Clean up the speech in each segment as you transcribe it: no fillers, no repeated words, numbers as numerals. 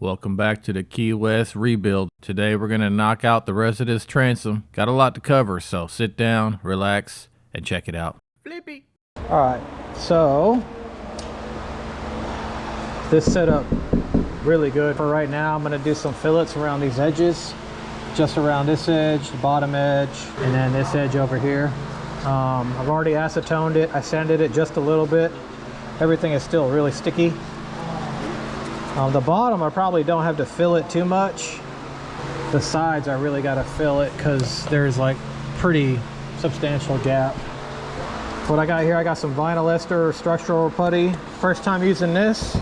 Welcome back to the Key West rebuild. Today we're going to knock out the rest of this transom. Got a lot to cover, so sit down, relax, and check it out. Flippy! Alright, so this setup really good for right now. I'm going to do some fillets around these edges, just around this edge, the bottom edge, and then this edge over here. I've already acetoned it. I sanded it just a little bit. Everything is still really sticky. The bottom I probably don't have to fill it too much. The sides I really got to fill it because there's like pretty substantial gap. What I got here, I got some vinyl ester structural putty. First time using this,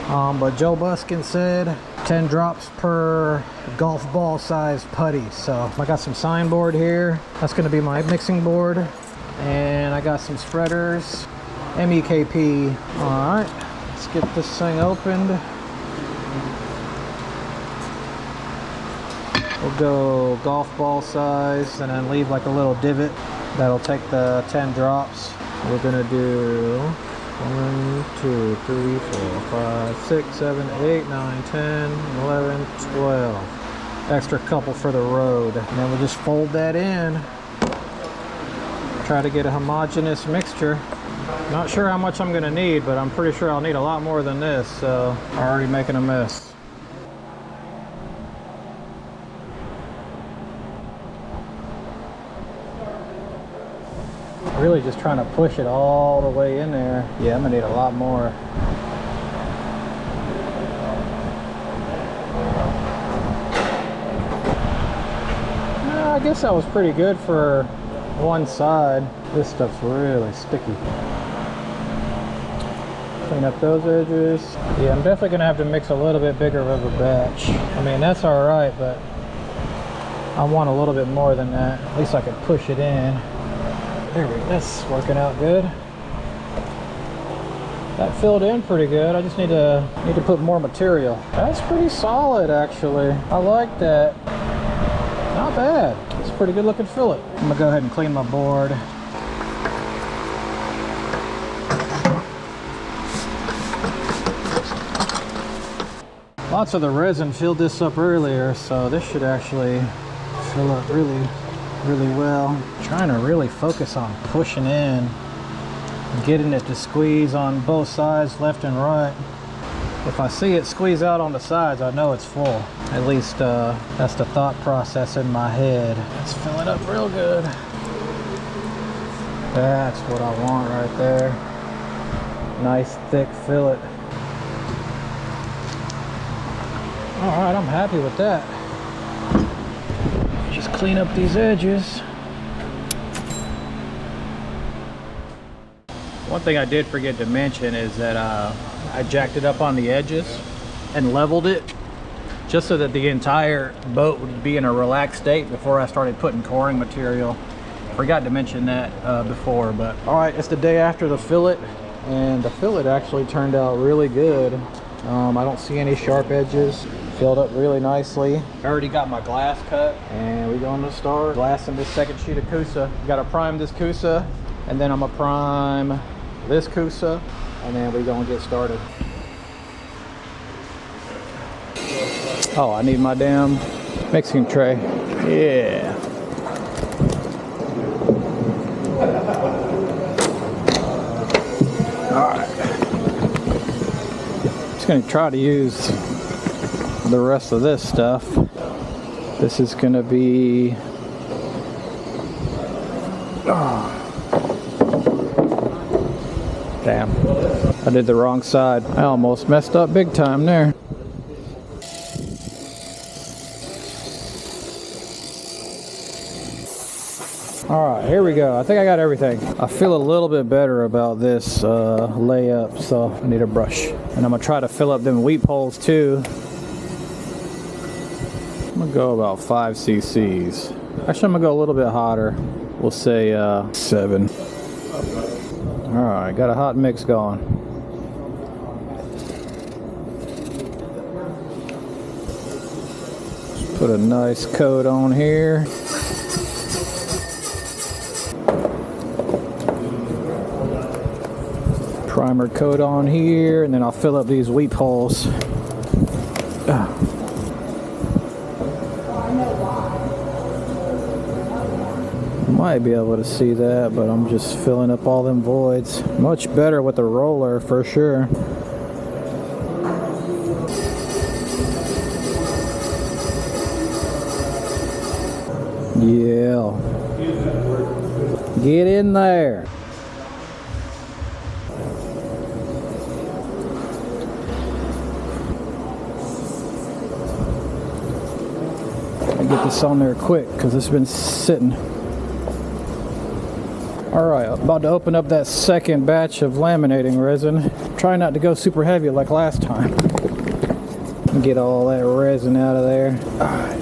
but Joe Buskin said 10 drops per golf ball size putty. So I got some signboard here. That's going to be my mixing board. And I got some spreaders, MEKP. All right. Let's get this thing opened. We'll go golf ball size and then leave like a little divot. That'll take the 10 drops. We're gonna do 1, 2, 3, 4, 5, 6, 7, 8, 9, 10, 11, 12. Extra couple for the road. And then we'll just fold that in. Try to get a homogeneous mixture. Not sure how much I'm going to need, but I'm pretty sure I'll need a lot more than this, so I'm already making a mess. Really just trying to push it all the way in there. Yeah, I'm going to need a lot more. I guess that was pretty good for one side. This stuff's really sticky. Clean up those edges. Yeah, I'm definitely gonna have to mix a little bit bigger of a batch. I mean, that's all right, but I want a little bit more than that. At least I can push it in. There we go. That's working out good. That filled in pretty good. I just need to put more material. That's pretty solid, actually. I like that. Not bad. It's a pretty good looking fillet. I'm gonna go ahead and clean my board. Lots of the resin filled this up earlier, so this should actually fill up really well. I'm trying to really focus on pushing in, getting it to squeeze on both sides, left and right. If I see it squeeze out on the sides, I know it's full. At least that's the thought process in my head. Let's fill it up real good. That's what I want right there. Nice thick fillet. All right, I'm happy with that. Just clean up these edges. One thing I did forget to mention is that I jacked it up on the edges and leveled it just so that the entire boat would be in a relaxed state before I started putting coring material. Forgot to mention that before, but all right, it's the day after the fillet, and the fillet actually turned out really good. I don't see any sharp edges. Filled up really nicely. I already got my glass cut, and we're going to start glassing this second sheet of Coosa. Got to prime this Coosa, and then I'm gonna prime this Coosa, and then we're gonna get started. Oh, I need my damn mixing tray. Yeah. All right. Just gonna try to use the rest of this stuff. This is gonna be damn, I did the wrong side. I almost messed up big time there. All right, here we go. I think I got everything. I feel a little bit better about this layup, so I need a brush. And I'm gonna try to fill up them weep holes too. I'm gonna go about 5 cc's. Actually, I'm gonna go a little bit hotter. We'll say 7. All right, got a hot mix going. Just put a nice coat on here. Primer coat on here, and then I'll fill up these weep holes. Might be able to see that, but I'm just filling up all them voids. Much better with the roller for sure. Yeah. Get in there. Get this on there quick because it's been sitting. Alright, about to open up that second batch of laminating resin. Try not to go super heavy like last time. Get all that resin out of there. Alright.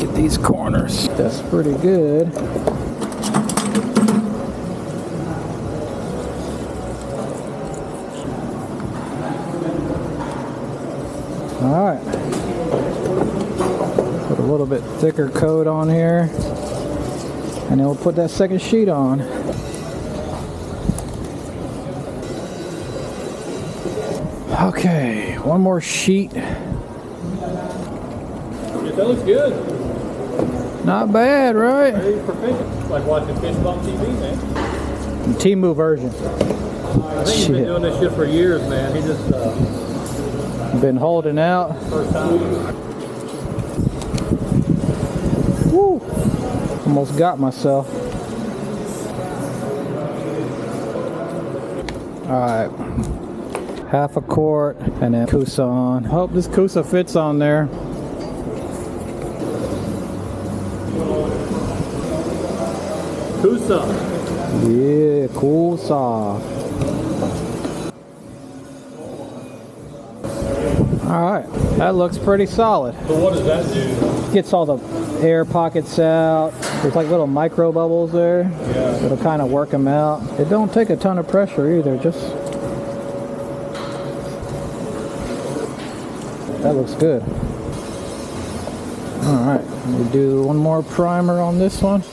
Get these corners. That's pretty good. Alright. Put a little bit thicker coat on here. And then we'll put that second sheet on. Okay, one more sheet. That looks good. Not bad, right? Very proficient. Like watching fish on TV, man. Temu version. I think he's been doing this shit for years, man. He just been holding out. first time. Woo! Almost got myself. Alright. Half a quart and then Coosa on. Hope this Coosa fits on there. Coosa. Yeah, Coosa. Alright, that looks pretty solid. So what does that do? Gets all the air pockets out. There's like little micro bubbles there. Yeah. It'll kind of work them out. It don't take a ton of pressure either, just... That looks good. Alright, we do one more primer on this one.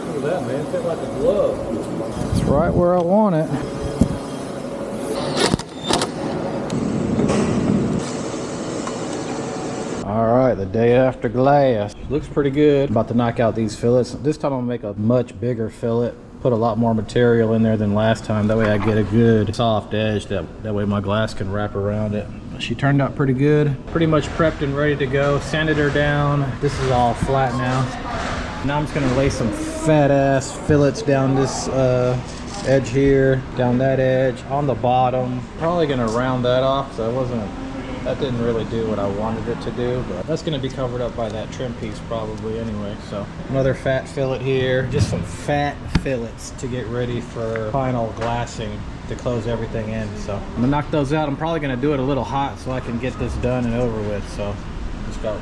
Look at that, man. It fits like a glove. It's right where I want it. Alright, the day after glass. Looks pretty good. About to knock out these fillets. This time I'm gonna make a much bigger fillet. Put a lot more material in there than last time. That way I get a good soft edge. That way my glass can wrap around it. She turned out pretty good. Pretty much prepped and ready to go. Sanded her down. This is all flat now. Now I'm just gonna lay some fat ass fillets down this edge here, down that edge, on the bottom. Probably gonna round that off because that didn't really do what I wanted it to do, but that's gonna be covered up by that trim piece probably anyway. So another fat fillet here, just some fat fillets to get ready for final glassing to close everything in. So I'm gonna knock those out. I'm probably gonna do it a little hot so I can get this done and over with. So let's go.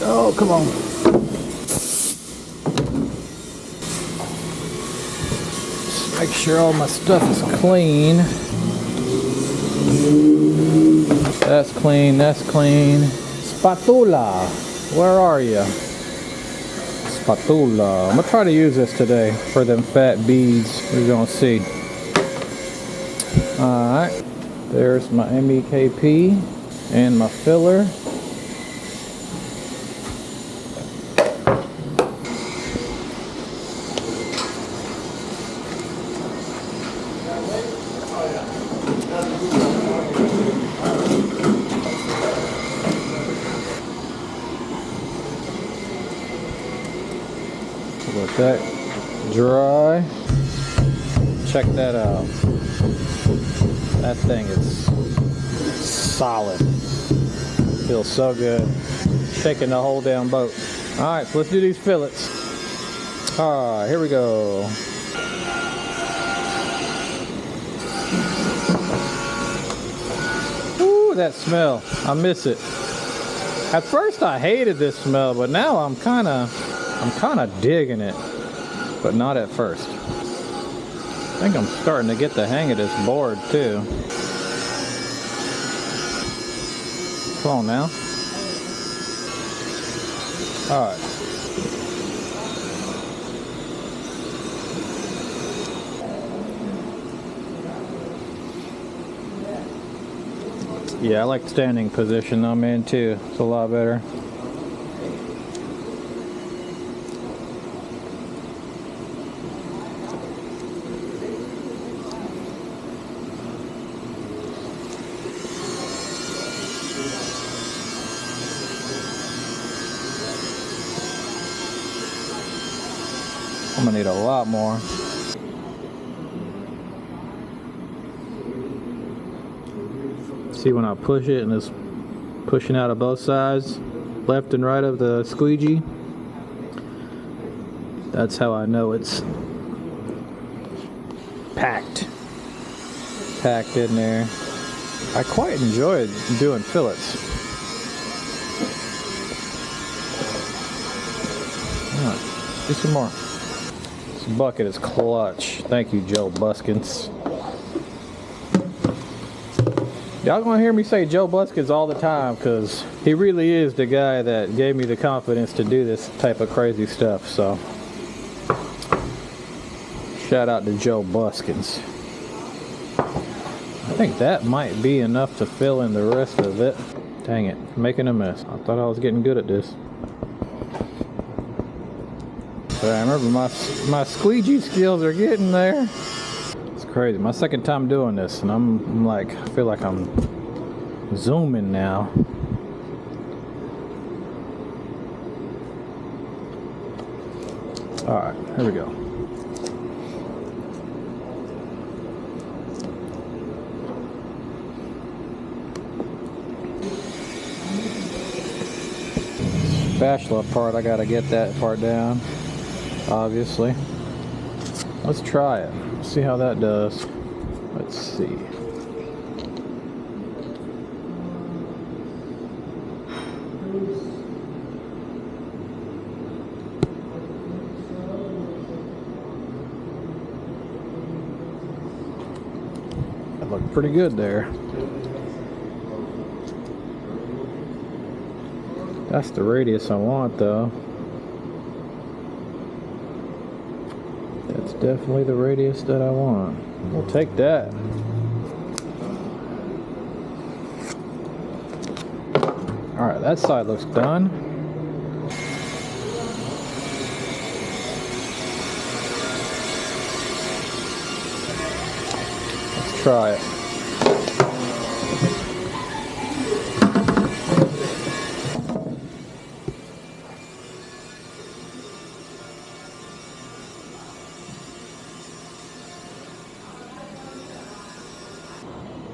Oh, come on. Just make sure all my stuff is clean. That's clean, that's clean. Spatula, where are you? Spatula. I'm gonna try to use this today for them fat beads. We're gonna see. Alright, there's my MEKP and my filler. Let that dry. Check that out. That thing is solid. Feels so good. Shaking the whole damn boat. Alright, so let's do these fillets. Alright, here we go. Ooh, that smell. I miss it. At first I hated this smell, but now I'm kind of digging it, but not at first. I think I'm starting to get the hang of this board too. Come on now. Alright. Yeah, I like the standing position I'm in too. It's a lot better. I'm gonna need a lot more. See, when I push it and it's pushing out of both sides, left and right of the squeegee, that's how I know it's packed in there. I quite enjoy doing fillets. Alright, do some more. This bucket is clutch. Thank you, Joe Buskins. Y'all gonna hear me say Joe Buskins all the time, because he really is the guy that gave me the confidence to do this type of crazy stuff. So shout out to Joe Buskins. I think that might be enough to fill in the rest of it. Dang it, I'm making a mess. I thought I was getting good at this. But I remember my squeegee skills are getting there. It's crazy. My second time doing this, and I'm like, I feel like I'm zooming now. All right, here we go. Spatula part, I gotta get that part down, obviously. Let's try it. See how that does. Let's see. That looked pretty good there. That's the radius I want, though. That's definitely the radius that I want. We'll take that. Alright, that side looks done. Let's try it.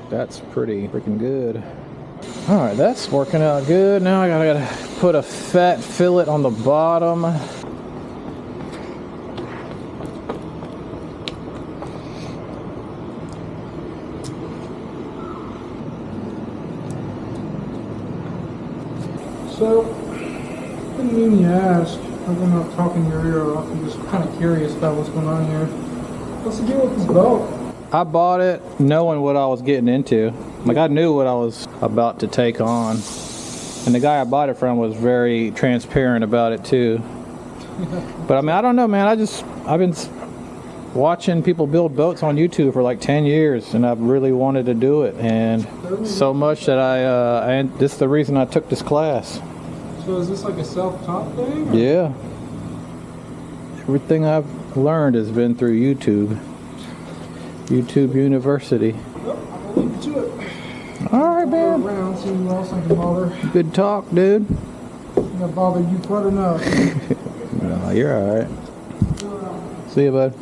That's pretty freaking good. Alright, that's working out good. Now I gotta put a fat fillet on the bottom. So, didn't mean you asked. I'm not talking your ear off. I'm just kind of curious about what's going on here. What's the deal with this boat? I bought it knowing what I was getting into. Like, I knew what I was about to take on. And the guy I bought it from was very transparent about it too. But I mean, I don't know, man. I've been watching people build boats on YouTube for like 10 years, and I've really wanted to do it. And so much that and this is the reason I took this class. So is this like a self-taught thing? Yeah. Everything I've learned has been through YouTube. YouTube University. Well, I'll leave you to it. Alright, man. Around, see who else I can bother. Good talk, dude. I think I bothered you quite enough. No, you're alright. See you, bud.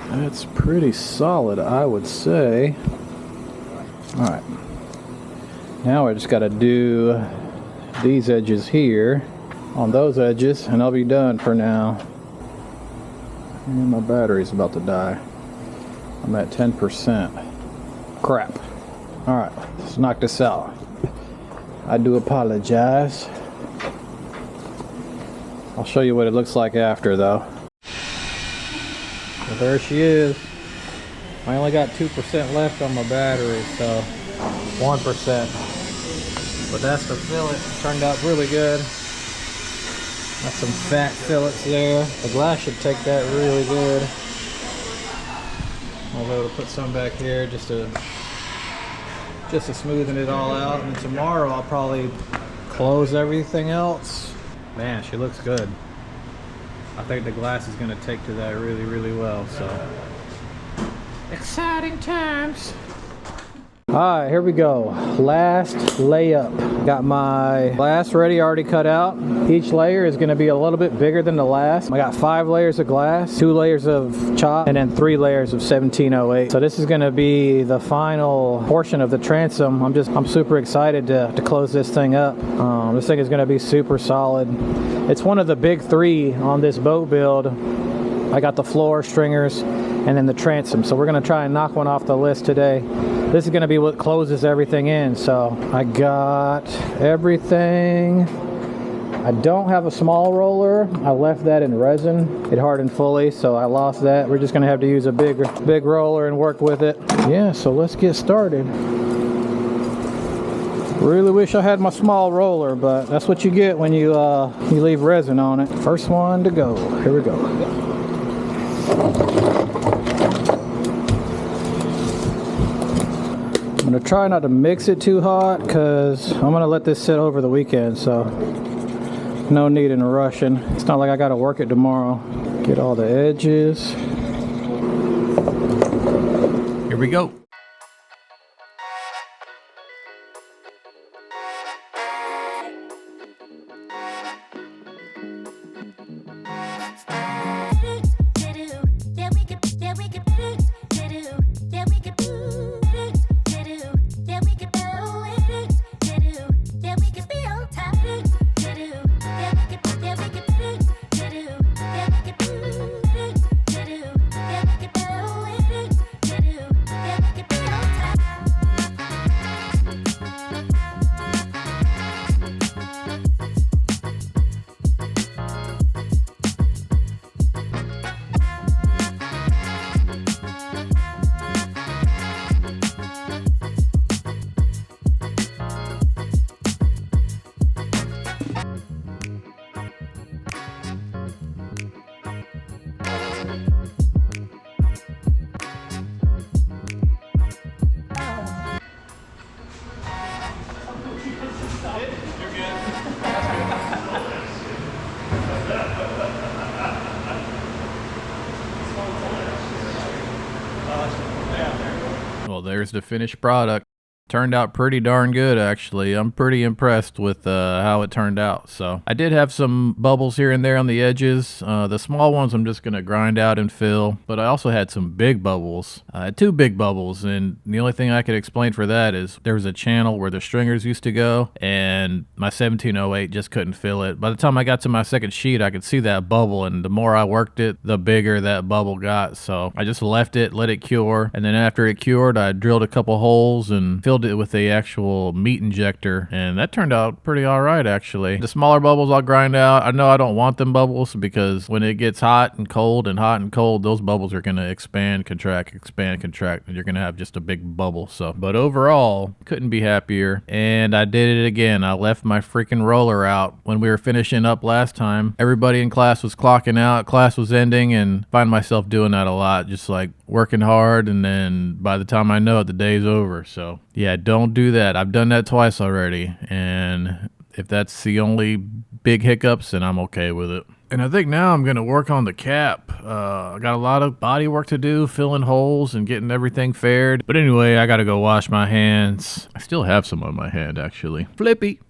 That's pretty solid, I would say. Alright. Now I just gotta do these edges here on those edges, and I'll be done for now. And my battery's about to die. I'm at 10%. Crap. Alright, let's knock this out. I do apologize. I'll show you what it looks like after, though. Well, there she is. I only got 2% left on my battery, so 1%. But that's the fillet. Turned out really good. Got some fat fillets there. The glass should take that really good. I'll be able to put some back here just to just to smoothen it all out. And tomorrow I'll probably close everything else. Man, she looks good. I think the glass is gonna take to that really, really well, so. Exciting times. All right, here we go. Last layup. Got my glass ready, already cut out. Each layer is gonna be a little bit bigger than the last. I got 5 layers of glass, 2 layers of chop, and then 3 layers of 1708. So this is gonna be the final portion of the transom. I'm super excited to close this thing up. This thing is gonna be super solid. It's one of the big 3 on this boat build. I got the floor, stringers, and then the transom. So we're gonna try and knock one off the list today. This is gonna be what closes everything in. So I got everything. I don't have a small roller. I left that in resin. It hardened fully, so I lost that. We're just gonna have to use a big roller and work with it. Yeah, so let's get started. Really wish I had my small roller, but that's what you get when you leave resin on it. First one to go. Here we go. I'm gonna try not to mix it too hot because I'm gonna let this sit over the weekend, so no need in rushing. It's not like I gotta work it tomorrow. Get all the edges. Here we go. Well, there's the finished product. Turned out pretty darn good, actually. I'm pretty impressed with how it turned out. So I did have some bubbles here and there on the edges. The small ones I'm just going to grind out and fill. But I also had some big bubbles. I had 2 big bubbles. And the only thing I could explain for that is there was a channel where the stringers used to go. And my 1708 just couldn't fill it. By the time I got to my second sheet, I could see that bubble. And the more I worked it, the bigger that bubble got. So I just left it, let it cure. And then after it cured, I drilled a couple holes and filled it with the actual meat injector, and that turned out pretty all right, actually. The smaller bubbles I'll grind out. I know I don't want them bubbles because when it gets hot and cold, those bubbles are going to expand, contract, and you're going to have just a big bubble. So, but overall, couldn't be happier. And I did it again. I left my freaking roller out when we were finishing up last time. Everybody in class was clocking out, class was ending, and I find myself doing that a lot, just like working hard, and then by the time I know it, the day's over. So yeah, don't do that. I've done that twice already, and if that's the only big hiccups, then I'm okay with it. And I think now I'm going to work on the cap. I got a lot of body work to do, filling holes and getting everything faired. But anyway, I got to go wash my hands. I still have some on my hand, actually. Flippy.